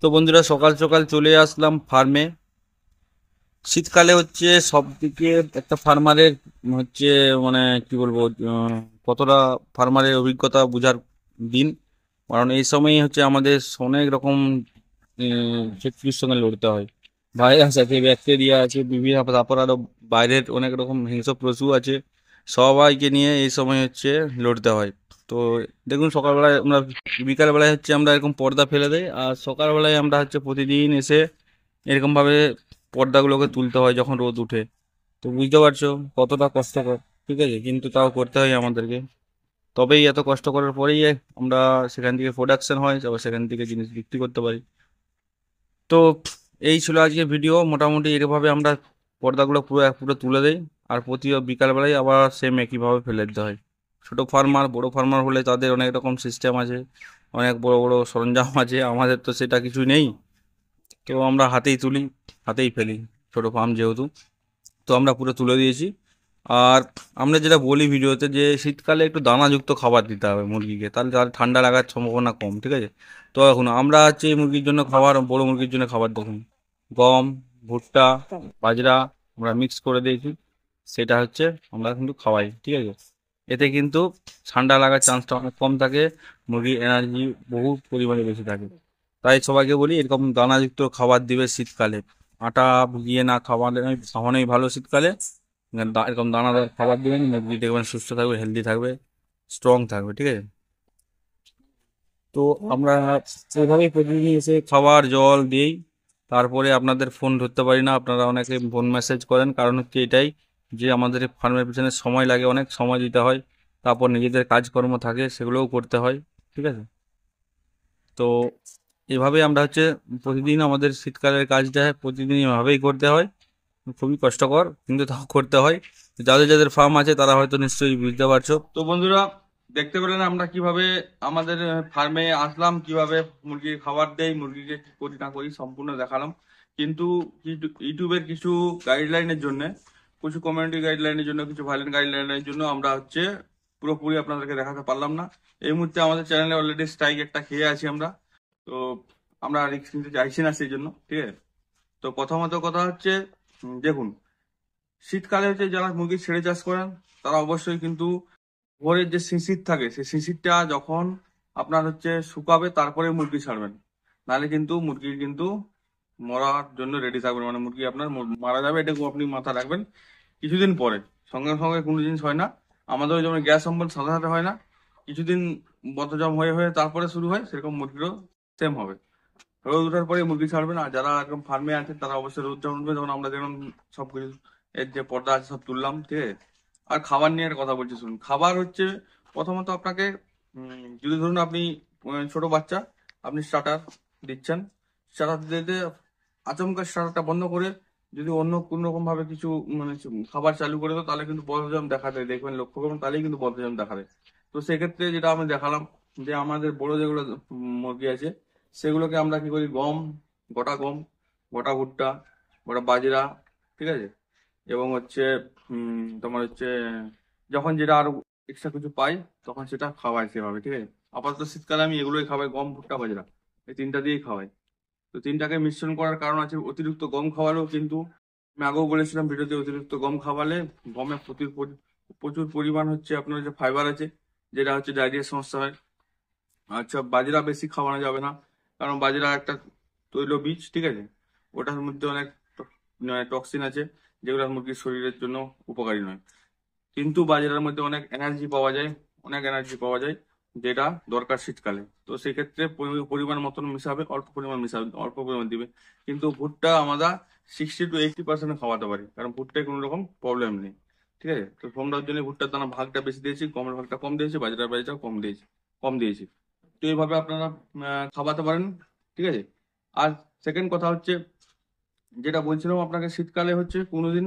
তো বন্ধুরা, সকাল সকাল চলে আসলাম ফার্মে। শীতকালে হচ্ছে সব দিকে একটা ফার্মারের হচ্ছে মানে কি বলবো, কতটা ফার্মারের অভিজ্ঞতা বোঝার দিন। কারণ এই সময় হচ্ছে আমাদের অনেক রকম শত্রুর সঙ্গে লড়তে হয়। ভাইরাস আছে, ব্যাকটেরিয়া আছে, বিভিন্ন, তারপর আরো বাইরের অনেক রকম হিংস্র পশু আছে। সবাইকে নিয়ে এই সময় হচ্ছে লড়তে হয়। তো দেখুন, সকালবেলায় আমরা, বিকালবেলায় হচ্ছে আমরা এরকম পর্দা ফেলে দেই, আর সকালবেলায় আমরা হচ্ছে প্রতিদিন এসে এরকমভাবে পর্দাগুলোকে তুলতে হয় যখন রোদ উঠে। তো বুঝতে পারছো কতটা কষ্টকর। ঠিক আছে, কিন্তু তাও করতে হয় আমাদেরকে। তবেই এত কষ্ট করার পরেই আমরা সেখান থেকে প্রোডাকশন হয়, তারপর সেখান থেকে জিনিস বিক্রি করতে পারি। তো এই ছিল আজকে ভিডিও। মোটামুটি এরভাবে আমরা পর্দাগুলো পুরো পুরো তুলে দেই, আর প্রতি বিকালবেলায় আবার সেম একইভাবে ফেলে দিতে হয়। ছোট ফার্মার, বড় ফার্মার হলে তাদের অনেক রকম সিস্টেম আছে, অনেক বড় বড় সরঞ্জাম আছে। আমাদের তো সেটা কিছু নেই। তো আমরা হাতেই তুলি, হাতেই ফেলি, ছোট ফার্ম যেহেতু। তো আমরা পুরো তুলে দিয়েছি। আর আমরা যেটা বলি ভিডিওতে, যে শীতকালে একটু দানাযুক্ত খাবার দিতে হবে মুরগিকে, তাহলে তার ঠান্ডা লাগার সম্ভাবনা কম। ঠিক আছে, তো এখন আমরা হচ্ছে এই মুরগির জন্য খাবার, বড় মুরগির জন্য খাবার দেখুন, গম, ভুট্টা, বাজরা আমরা মিক্স করে দিয়েছি। সেটা হচ্ছে আমরা কিন্তু খাওয়াই। ঠিক আছে, এতে কিন্তু ঠান্ডা লাগার চান্সটা অনেক কম থাকে, মুরগির এনার্জি বহু পরিমাণে বেশি থাকে। তাই সবাইকে বলি এরকম দানাযুক্ত খাবার দিবে শীতকালে। আটা ভিজিয়ে না খাওয়ানোই ভালো শীতকালে। এরকম দানাদার খাবার দিবেন, মুরগি দেখবেন সুস্থ থাকবে, হেলদি থাকবে, স্ট্রং থাকবে। ঠিক আছে, তো আমরা এইভাবেই প্রতিদিন এসে খাবার জল দিই। তারপরে আপনাদের ফোন ধরতে পারি না, আপনারা অনেকে ফোন মেসেজ করেন, কারণ হচ্ছে এটাই যে আমাদের ফার্মের পিছনে সময় লাগে, অনেক সময় দিতে হয়। তারপর নিজেদের কাজকর্ম থাকে, সেগুলোও করতে হয়। ঠিক আছে, তো এভাবেই আমরা হচ্ছে প্রতিদিন আমাদের শীতকালের কাজটা প্রতিদিন এভাবেই করতে হয়। খুবই কষ্টকর, কিন্তু তাও করতে হয়। যাদের যাদের ফার্ম আছে তারা হয়তো নিশ্চয়ই বুঝতে পারছো। তো বন্ধুরা, দেখতে পেলেন আমরা কিভাবে আমাদের ফার্মে আসলাম, কিভাবে মুরগির খাবার দেই, মুরগিকে কি করি না করি সম্পূর্ণ দেখালাম। কিন্তু ইউটিউবের কিছু গাইডলাইনের জন্য, কিছু কমিউনিটি গাইডলাইনের জন্য, কিছু ভাইলেন্ট গাইডলাইনের জন্য আমরা হচ্ছে পুরোপুরি আপনাদেরকে দেখাতে পারলাম না। এই মুহূর্তে আমাদের চ্যানেলে অলরেডি স্ট্রাইক একটা খেয়ে আছি আমরা। তো আমরা রিস্ক নিতে চাইছি না সেই জন্য। ঠিক আছে, তো প্রথমত কথা হচ্ছে, দেখুন, শীতকালে হচ্ছে যারা মুরগি ছেড়ে চাষ করেন, তারা অবশ্যই কিন্তু ভোরের যে শিশির থাকে, সেই শিশিরটা যখন আপনার হচ্ছে শুকাবে তারপরে মুরগি ছাড়বেন। নাহলে কিন্তু মুরগি কিন্তু মরার জন্য রেডি থাকবেন, মানে মুরগি আপনার মারা যাবে, এটাকে আপনি মাথায় রাখবেন। কিছুদিন পরে, সঙ্গে সঙ্গে কোনো জিনিস হয় না। আমাদের যেমন গ্যাস অম্বল সাথে সাথে হয় না, কিছুদিন বদহজম হয়ে হয়ে তারপরে শুরু হয়, সেরকম মুরগিরও সেম হবে। রোদ ওঠার পরে মুরগি ছাড়বেন। আর যারা একদম ফার্মে আছে তারা অবশ্যই রোদ যখন উঠবে, যখন আমরা যেমন সবকিছু এর যে পর্দা আছে সব তুললাম। ঠিক আছে, আর খাবার নিয়ে একটা কথা বলছি শুনুন। খাবার হচ্ছে প্রথমত আপনাকে, যদি ধরুন আপনি ছোট বাচ্চা, আপনি স্টার্টার দিচ্ছেন, স্টার্টার দিতে আচমকা স্টার্টারটা বন্ধ করে যদি অন্য কোন রকম ভাবে কিছু মানে খাবার চালু করে দাও, তাহলে কিন্তু বদহজম দেখা দেয়। দেখবেন, লক্ষ্য করুন, তাহলেই কিন্তু বদহজম দেখা দেয়। তো সেক্ষেত্রে যেটা আমি দেখালাম, যে আমাদের বড় যেগুলো মুরগি আছে, সেগুলোকে আমরা কি করি, গম, গোটা ভুট্টা, গোটা বাজরা, ঠিক আছে, এবং হচ্ছে তোমার হচ্ছে যখন যেটা আরো এক্সট্রা কিছু পাই, তখন সেটা খাওয়াই সেভাবে। ঠিক আছে, আপাতত শীতকালে আমি এগুলোই খাওয়াই, গম, ভুট্টা, বাজরা, এই তিনটা দিয়েই খাওয়াই। তো তিনটাকে মিশ্রণ করার কারণ আছে, অতিরিক্ত গম খাওয়ালেও কিন্তু, আমি আগেও বলেছিলাম ভিডিওতে, অতিরিক্ত গম খাওয়ালে গমে প্রচুর প্রচুর পরিমাণ হচ্ছে আপনার যে ফাইবার আছে, যেটা হচ্ছে ডায়রিয়ার সমস্যা হয়। আচ্ছা, বাজরা বেশি খাওয়ানো যাবে না, কারণ বাজরা একটা তৈলবীজ। ঠিক আছে, ওটার মধ্যে অনেক টক্সিন আছে, যেগুলো মুরগির শরীরের জন্য উপকারী নয়। কিন্তু বাজরার মধ্যে অনেক এনার্জি পাওয়া যায়, অনেক এনার্জি পাওয়া যায়, যেটা দরকার শীতকালে। তো সেক্ষেত্রে পরিমাণ মতন মিশাবে, অল্প পরিমাণ মিশাবে, অল্প পরিমাণ দিবে। কিন্তু ভুট্টা আমরা 60 to 80% খাওয়াতে পারি, কারণ ভুট্টায় কোনো রকম প্রবলেম নেই। ঠিক আছে, তো তোমরার জন্য ভুট্টার দানা ভাগটা বেশি দিয়েছি, গমের ভাগটা কম দিয়েছি, বাজরা কম দিয়েছি। তো এইভাবে আপনারা খাওয়াতে পারেন। ঠিক আছে, আর সেকেন্ড কথা হচ্ছে, যেটা বলছিলাম আপনাকে, শীতকালে হচ্ছে কোনোদিন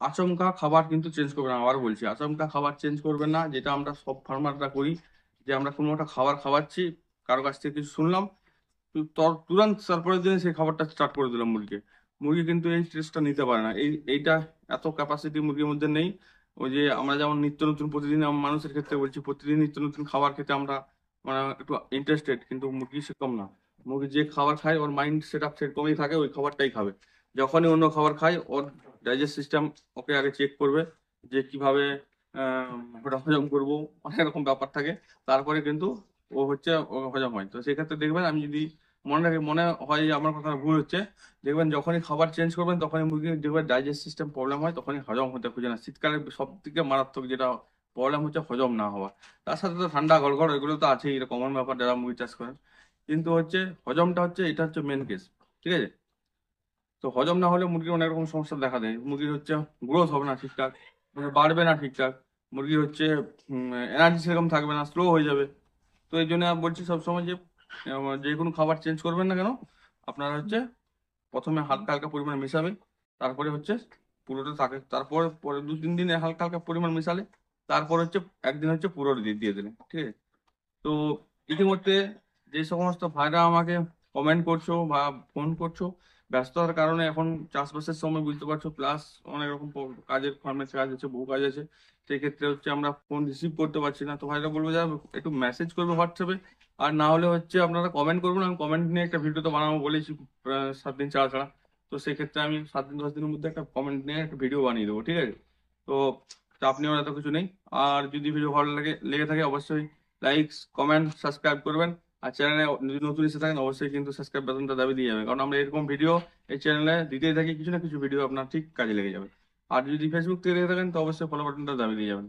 আচমকা খাবার কিন্তু চেঞ্জ করবেন না। আবার বলছি, আচমকা খাবার চেঞ্জ করবেন না, যেটা আমরা সব ফার্মাররা করি, যে আমরা কোনো একটা খাবার খাওয়াচ্ছি, কারো কাছ থেকে কিছু শুনলাম, তুরন্ত তারপরের দিনে সেই খাবারটা স্টার্ট করে দিলাম মুরগিকে। মুরগি কিন্তু এই স্ট্রেসটা নিতে পারে না, এইটা এত ক্যাপাসিটি মুরগির মধ্যে নেই। ওই যে আমরা যেমন নিত্য নতুন প্রতিদিন, মানুষের ক্ষেত্রে বলছি, প্রতিদিন নিত্য নতুন খাবার খেতে আমরা মানে একটু ইন্টারেস্টেড, কিন্তু মুরগি সেরকম না। মুরগি যে খাবার খায় ওর মাইন্ড সেট আপ সেরকমই থাকে, ওই খাবারটাই খাবে। যখনই অন্য খাবার খায় ওর ডাইজেস্ট সিস্টেম ওকে আগে চেক করবে যে কিভাবে ওটা হজম করবো, অনেক রকম ব্যাপার থাকে। তারপরে কিন্তু ও হজম হয়। তো সেক্ষেত্রে দেখবেন, আমি যদি মনে হয় যে আমার কথা ভুল হচ্ছে, দেখবেন যখনই খাবার চেঞ্জ করবেন তখনই মুরগির দেখবেন ডাইজেস্ট সিস্টেম প্রবলেম হয়, তখনই হজম হতে খুঁজে না। শীতকালে সব থেকে মারাত্মক যেটা প্রবলেম হচ্ছে হজম না হওয়া। তার সাথে তো ঠান্ডা গড়গড় এগুলো তো আছেই, এটা কমন ব্যাপার যারা মুরগি চাষ করেন। কিন্তু হজমটা এটা হচ্ছে মেন কেস। ঠিক আছে? তো হজম না হলে মুরগির অনেক রকম সমস্যা দেখা দেয়। মুরগির গ্রোথ হবে না ঠিকঠাক, মানে বাড়বে না ঠিকঠাক। মুরগির এনার্জি সেরকম থাকবে না, স্লো হয়ে যাবে। তো এই জন্য আমি বলছি সবসময় যে যে কোনো খাবার চেঞ্জ করবেন না কেন, আপনারা প্রথমে হালকা হালকা পরিমাণ মেশাবে, তারপরে পুরোটা তাকে, তারপর পরে 2-3 দিন হালকা হালকা পরিমাণ মেশালে, তারপর একদিন পুরো দিয়ে দিয়ে দিলেন। ঠিক আছে? তো ইতিমধ্যে যে সমস্ত ভাইরা আমাকে কমেন্ট করছো বা ফোন করছো, ব্যস্ততার কারণে এখন চাষবাসের সময় বুঝতে পারছো, প্লাস অনেক রকম কাজের, ফার্মের কাজ আছে, বহু কাজ আছে। সেই ক্ষেত্রে আমরা ফোন রিসিভ করতে পারছি না। তো ভাইরা বলবো যে একটু মেসেজ করবে হোয়াটসঅ্যাপে, আর না হলে আপনারা কমেন্ট করবেন। আমি কমেন্ট নিয়ে একটা ভিডিও তো বানাবো বলেছি, 7 দিন ছাড়া ছাড়া। তো সেক্ষেত্রে আমি 7-10 দিনের মধ্যে একটা কমেন্ট নিয়ে একটা ভিডিও বানিয়ে দেবো। ঠিক আছে? তো চাপ নেওয়ার এত কিছু নেই। আর যদি ভিডিও ভালো লেগে থাকে অবশ্যই লাইক, কমেন্ট, সাবস্ক্রাইব করবেন। আর চ্যানেলে যদি নতুন এসে থাকেন অবশ্যই কিন্তু সাবস্ক্রাইব বাটনটা দাবি দিয়ে যাবে, কারণ আমরা এরকম ভিডিও এই চ্যানেলে দিতেই থাকি, কিছু না কিছু ভিডিও আপনার ঠিক কাজে লেগে যাবে। আর যদি ফেসবুক থেকে দেখে থাকেন তো অবশ্যই ফলো বাটনটা দাবি দিয়ে যাবেন।